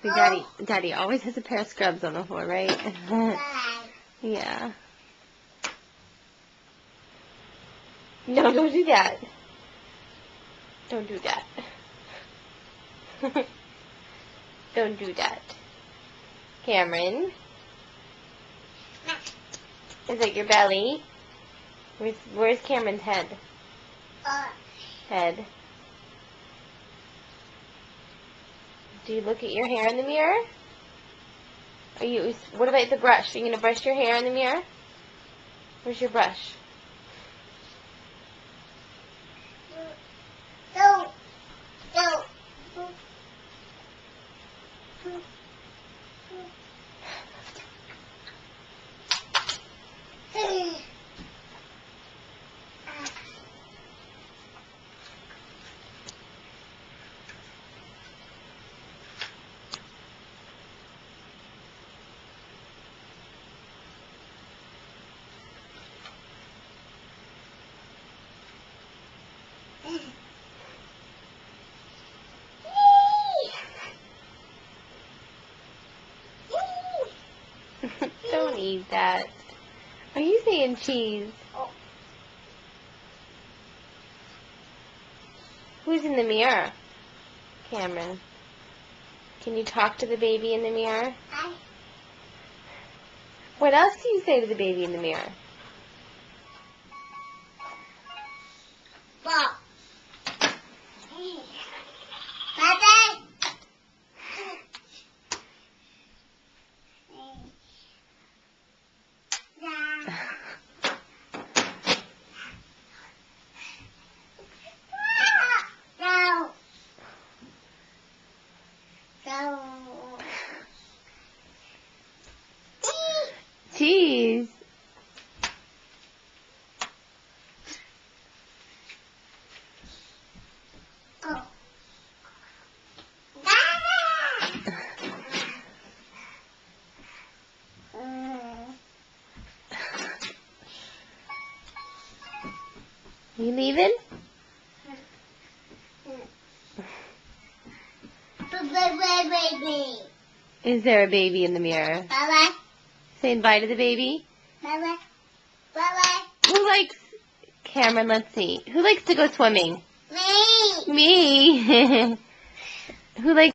See, Daddy always has a pair of scrubs on the floor, right? Yeah. No, don't do that. Don't do that. Don't do that. Cameron? Is that your belly? Where's Cameron's head? Head. Do you look at your hair in the mirror? What about the brush? Are you going to brush your hair in the mirror? Where's your brush? No. Don't eat that. Are you saying cheese? Who's in the mirror? Cameron. Can you talk to the baby in the mirror? What else do you say to the baby in the mirror? Cheese. You leaving? Baby. Is there a baby in the mirror? Bye-bye. Saying bye to the baby? Bye-bye. Bye-bye. Who likes... Cameron, let's see. Who likes to go swimming? Me. Me. Who likes...